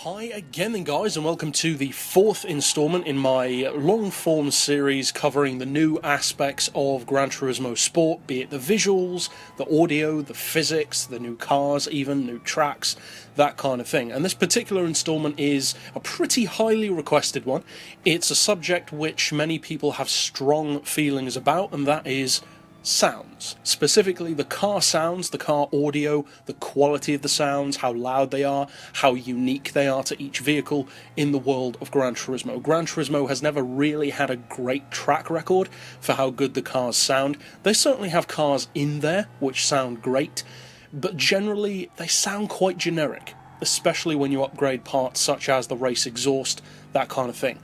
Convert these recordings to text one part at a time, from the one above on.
Hi again then guys, and welcome to the fourth installment in my long-form series covering the new aspects of Gran Turismo Sport, be it the visuals, the audio, the physics, the new cars even, new tracks, that kind of thing. And this particular installment is a pretty highly requested one. It's a subject which many people have strong feelings about, and that is sounds. Specifically the car sounds, the car audio, the quality of the sounds, how loud they are, how unique they are to each vehicle in the world of Gran Turismo. Gran Turismo has never really had a great track record for how good the cars sound. They certainly have cars in there which sound great, but generally they sound quite generic, especially when you upgrade parts such as the race exhaust, that kind of thing.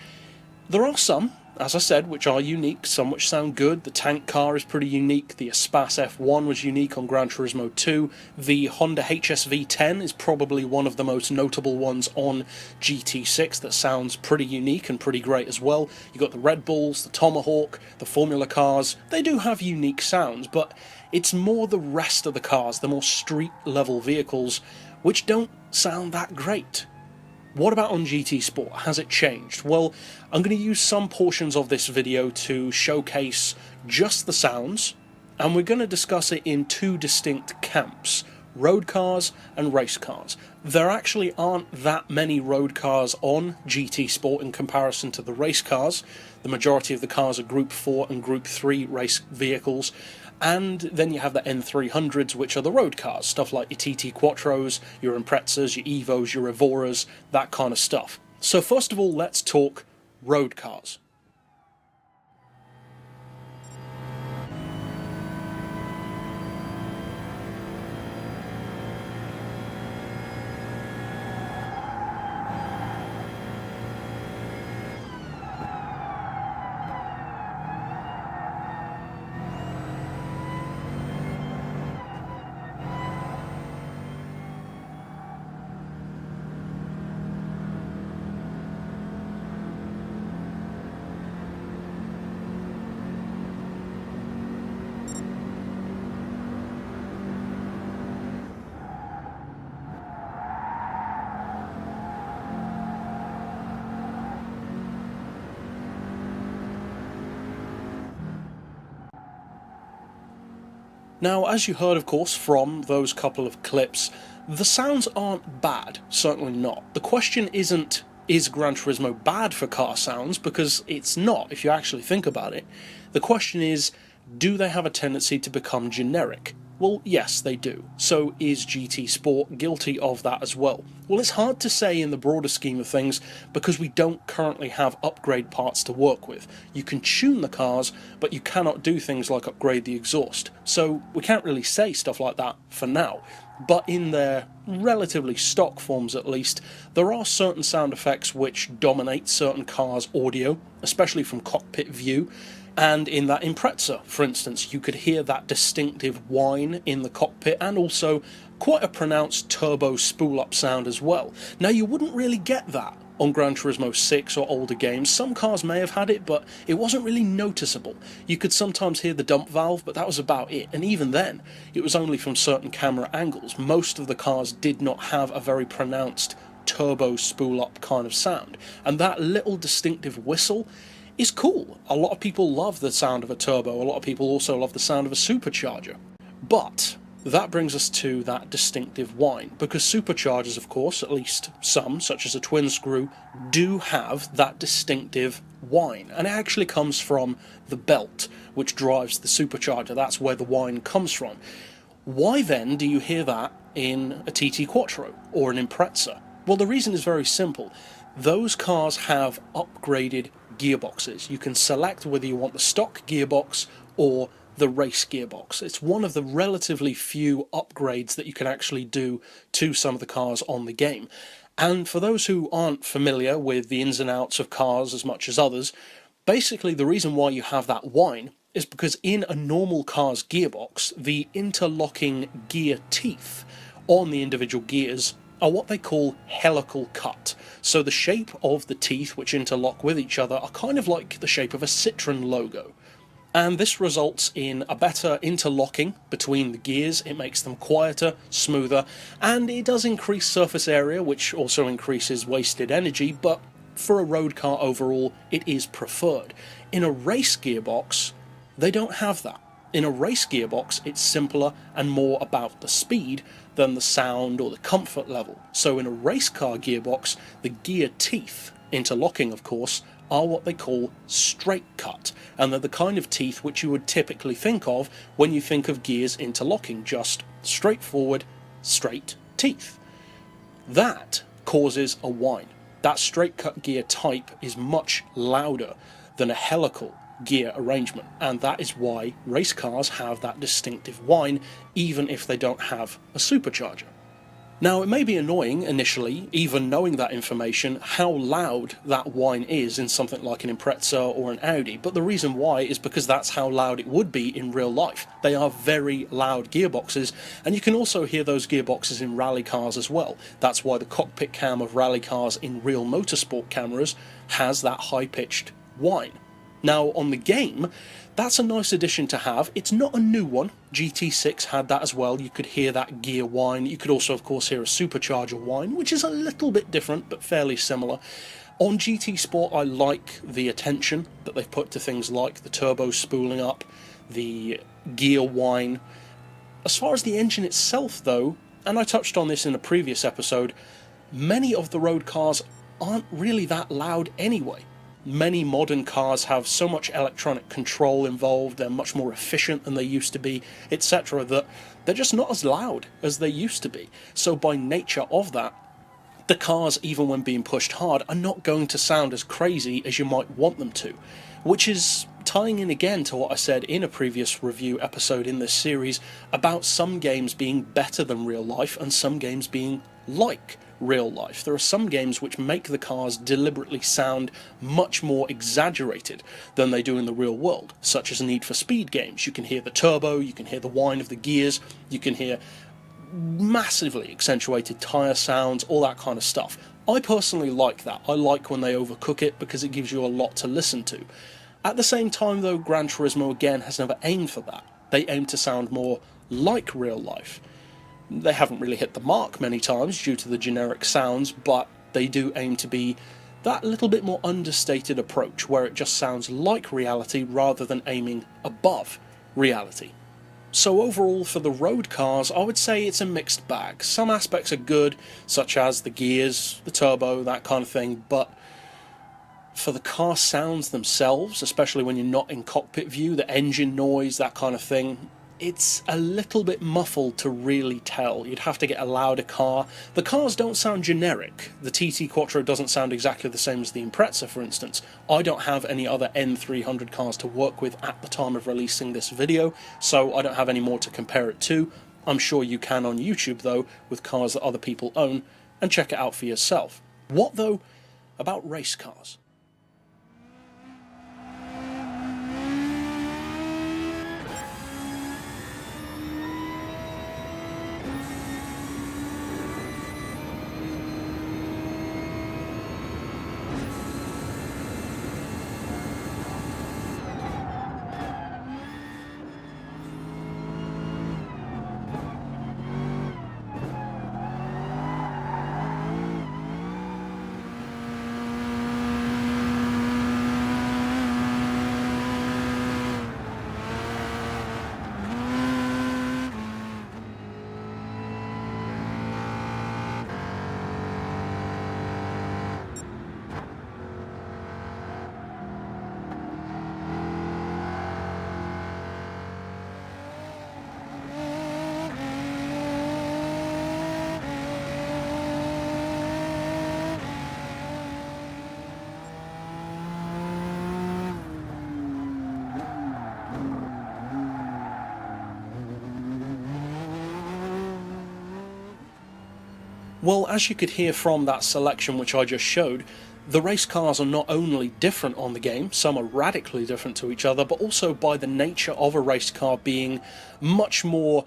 There are some, as I said, which are unique, some which sound good. The tank car is pretty unique, the Espace F1 was unique on Gran Turismo 2, the Honda HSV10 is probably one of the most notable ones on GT6 that sounds pretty unique and pretty great as well. You've got the Red Bulls, the Tomahawk, the Formula cars, they do have unique sounds, but it's more the rest of the cars, the more street-level vehicles, which don't sound that great. What about on GT Sport? Has it changed? Well, I'm going to use some portions of this video to showcase just the sounds, and we're going to discuss it in two distinct camps: road cars and race cars. There actually aren't that many road cars on GT Sport in comparison to the race cars. The majority of the cars are Group 4 and Group 3 race vehicles. And then you have the N300s, which are the road cars, stuff like your TT Quattros, your Imprezas, your Evos, your Evoras, that kind of stuff. So first of all, let's talk road cars. Now, as you heard, of course, from those couple of clips, the sounds aren't bad, certainly not. The question isn't, is Gran Turismo bad for car sounds? Because it's not, if you actually think about it. The question is, do they have a tendency to become generic? Well, yes, they do. So is GT Sport guilty of that as well? Well, it's hard to say in the broader scheme of things because we don't currently have upgrade parts to work with. You can tune the cars, but you cannot do things like upgrade the exhaust. So we can't really say stuff like that for now. But in their relatively stock forms at least, there are certain sound effects which dominate certain cars' audio, especially from cockpit view. And in that Impreza, for instance, you could hear that distinctive whine in the cockpit and also quite a pronounced turbo spool-up sound as well. Now, you wouldn't really get that on Gran Turismo 6 or older games. Some cars may have had it, but it wasn't really noticeable. You could sometimes hear the dump valve, but that was about it. And even then, it was only from certain camera angles. Most of the cars did not have a very pronounced turbo spool-up kind of sound. And that little distinctive whistle is cool. A lot of people love the sound of a turbo, a lot of people also love the sound of a supercharger. But that brings us to that distinctive whine, because superchargers, of course, at least some, such as a twin screw, do have that distinctive whine, and it actually comes from the belt which drives the supercharger. That's where the whine comes from. Why then do you hear that in a TT Quattro or an Impreza? Well, the reason is very simple. Those cars have upgraded gearboxes. You can select whether you want the stock gearbox or the race gearbox. It's one of the relatively few upgrades that you can actually do to some of the cars on the game. And for those who aren't familiar with the ins and outs of cars as much as others, basically the reason why you have that whine is because in a normal car's gearbox, the interlocking gear teeth on the individual gears are what they call helical cut. So the shape of the teeth which interlock with each other are kind of like the shape of a Citroen logo. And this results in a better interlocking between the gears. It makes them quieter, smoother, and it does increase surface area, which also increases wasted energy, but for a road car overall, it is preferred. In a race gearbox, they don't have that. In a race gearbox, it's simpler and more about the speed than the sound or the comfort level. So in a race car gearbox, the gear teeth, interlocking of course, are what they call straight cut, and they're the kind of teeth which you would typically think of when you think of gears interlocking, just straightforward, straight teeth. That causes a whine. That straight cut gear type is much louder than a helical gear arrangement, and that is why race cars have that distinctive whine even if they don't have a supercharger. Now, it may be annoying initially, even knowing that information, how loud that whine is in something like an Impreza or an Audi, but the reason why is because that's how loud it would be in real life. They are very loud gearboxes, and you can also hear those gearboxes in rally cars as well. That's why the cockpit cam of rally cars in real motorsport cameras has that high-pitched whine. Now, on the game, that's a nice addition to have. It's not a new one. GT6 had that as well. You could hear that gear whine. You could also, of course, hear a supercharger whine, which is a little bit different, but fairly similar. On GT Sport, I like the attention that they've put to things like the turbo spooling up, the gear whine. As far as the engine itself, though, and I touched on this in a previous episode, many of the road cars aren't really that loud anyway. Many modern cars have so much electronic control involved, they're much more efficient than they used to be, etc., that they're just not as loud as they used to be. So by nature of that, the cars, even when being pushed hard, are not going to sound as crazy as you might want them to, which is tying in again to what I said in a previous review episode in this series about some games being better than real life and some games being like real life. There are some games which make the cars deliberately sound much more exaggerated than they do in the real world, such as Need for Speed games. You can hear the turbo, you can hear the whine of the gears, you can hear massively accentuated tyre sounds, all that kind of stuff. I personally like that. I like when they overcook it because it gives you a lot to listen to. At the same time though, Gran Turismo again has never aimed for that. They aim to sound more like real life. They haven't really hit the mark many times due to the generic sounds, but they do aim to be that little bit more understated approach where it just sounds like reality rather than aiming above reality. So overall for the road cars, I would say it's a mixed bag. Some aspects are good, such as the gears, the turbo, that kind of thing, but for the car sounds themselves, especially when you're not in cockpit view, the engine noise, that kind of thing, it's a little bit muffled to really tell. You'd have to get a louder car. The cars don't sound generic. The TT Quattro doesn't sound exactly the same as the Impreza, for instance. I don't have any other N300 cars to work with at the time of releasing this video, so I don't have any more to compare it to. I'm sure you can on YouTube, though, with cars that other people own, and check it out for yourself. What, though, about race cars? Well, as you could hear from that selection which I just showed, the race cars are not only different on the game, some are radically different to each other, but also by the nature of a race car being much more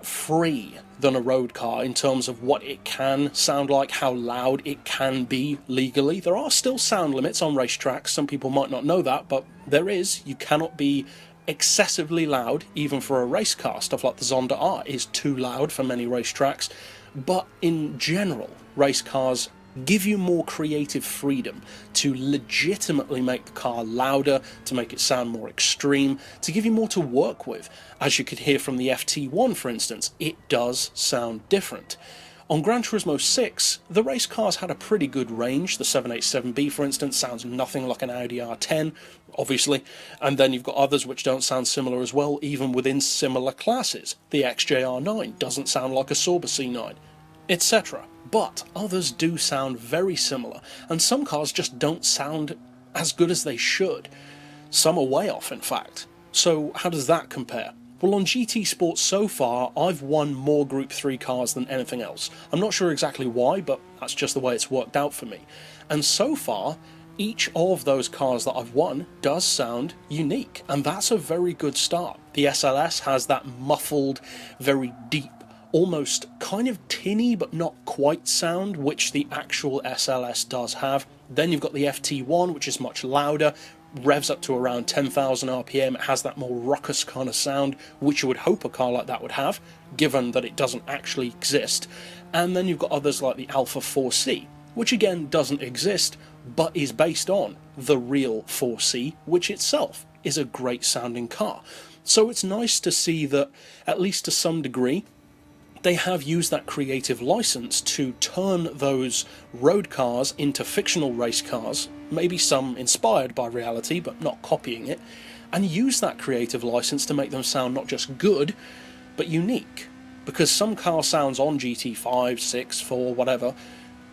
free than a road car in terms of what it can sound like, how loud it can be legally. There are still sound limits on racetracks. Some people might not know that, but there is. You cannot be excessively loud, even for a race car. Stuff like the Zonda R is too loud for many racetracks. But in general, race cars give you more creative freedom to legitimately make the car louder, to make it sound more extreme, to give you more to work with. As you could hear from the FT1, for instance, it does sound different. On Gran Turismo 6, the race cars had a pretty good range. The 787B, for instance, sounds nothing like an Audi R10, obviously, and then you've got others which don't sound similar as well, even within similar classes. The XJR9 doesn't sound like a Sauber C9, etc. But others do sound very similar, and some cars just don't sound as good as they should. Some are way off, in fact. So how does that compare? Well, on GT Sport so far, I've won more Group 3 cars than anything else. I'm not sure exactly why, but that's just the way it's worked out for me. And so far, each of those cars that I've won does sound unique, and that's a very good start. The SLS has that muffled, very deep, almost kind of tinny but not quite sound, which the actual SLS does have. Then you've got the FT1, which is much louder, revs up to around 10,000 RPM. It has that more raucous kind of sound, which you would hope a car like that would have, given that it doesn't actually exist. And then you've got others like the Alpha 4C, which again doesn't exist, but is based on the real 4C, which itself is a great sounding car. So it's nice to see that, at least to some degree, they have used that creative license to turn those road cars into fictional race cars, maybe some inspired by reality but not copying it, and use that creative license to make them sound not just good, but unique. Because some car sounds on GT5, 6, 4, whatever,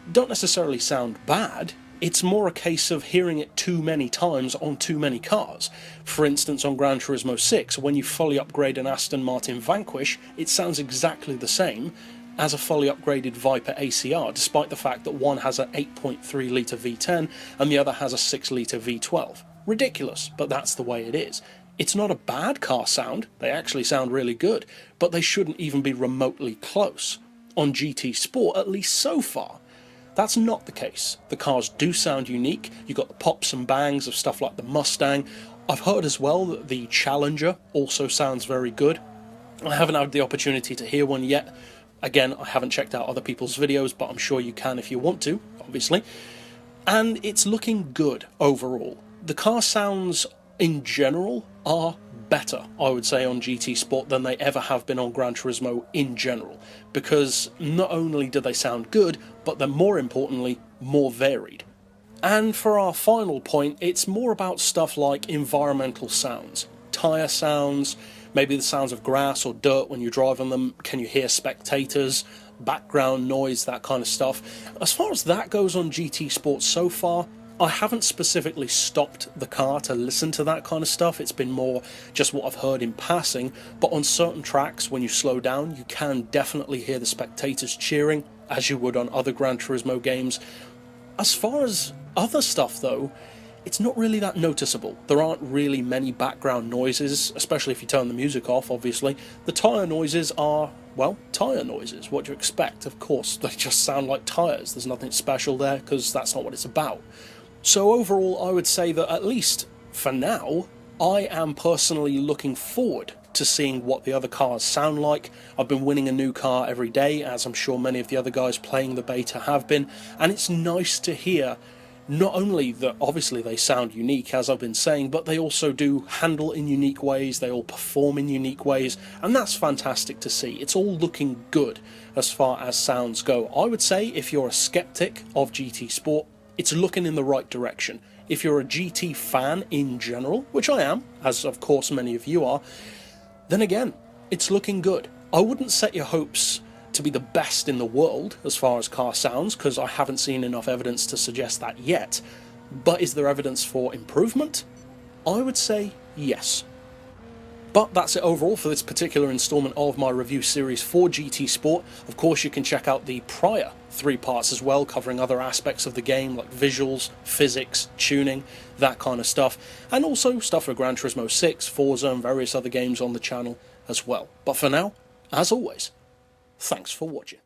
don't necessarily sound bad. It's more a case of hearing it too many times on too many cars. For instance, on Gran Turismo 6, when you fully upgrade an Aston Martin Vanquish, it sounds exactly the same as a fully upgraded Viper ACR, despite the fact that one has an 8.3 litre V10 and the other has a 6 litre V12. Ridiculous, but that's the way it is. It's not a bad car sound, they actually sound really good, but they shouldn't even be remotely close. On GT Sport, at least so far, that's not the case. The cars do sound unique. You've got the pops and bangs of stuff like the Mustang. I've heard as well that the Challenger also sounds very good. I haven't had the opportunity to hear one yet. Again, I haven't checked out other people's videos, but I'm sure you can if you want to, obviously. And it's looking good overall. The car sounds in general are better, I would say, on GT Sport than they ever have been on Gran Turismo in general, because not only do they sound good, but they're more importantly more varied. And for our final point, it's more about stuff like environmental sounds, tyre sounds, maybe the sounds of grass or dirt when you drive on them. Can you hear spectators, background noise, that kind of stuff. As far as that goes on GT Sport so far, I haven't specifically stopped the car to listen to that kind of stuff. It's been more just what I've heard in passing, but on certain tracks, when you slow down, you can definitely hear the spectators cheering, as you would on other Gran Turismo games. As far as other stuff though, it's not really that noticeable. There aren't really many background noises, especially if you turn the music off, obviously. The tyre noises are, well, tyre noises. What do you expect? Of course, they just sound like tyres. There's nothing special there, because that's not what it's about. So overall, I would say that at least for now, I am personally looking forward to seeing what the other cars sound like. I've been winning a new car every day, as I'm sure many of the other guys playing the beta have been, and it's nice to hear not only that obviously they sound unique, as I've been saying, but they also do handle in unique ways, they all perform in unique ways, and that's fantastic to see. It's all looking good as far as sounds go. I would say if you're a skeptic of GT Sport, it's looking in the right direction. If you're a GT fan in general, which I am, as of course many of you are, then again, it's looking good. I wouldn't set your hopes to be the best in the world as far as car sounds, because I haven't seen enough evidence to suggest that yet. But is there evidence for improvement? I would say yes. But that's it overall for this particular installment of my review series for GT Sport. Of course, you can check out the prior 3 parts as well, covering other aspects of the game like visuals, physics, tuning, that kind of stuff, and also stuff for Gran Turismo 6, Forza and various other games on the channel as well. But for now, As always, thanks for watching.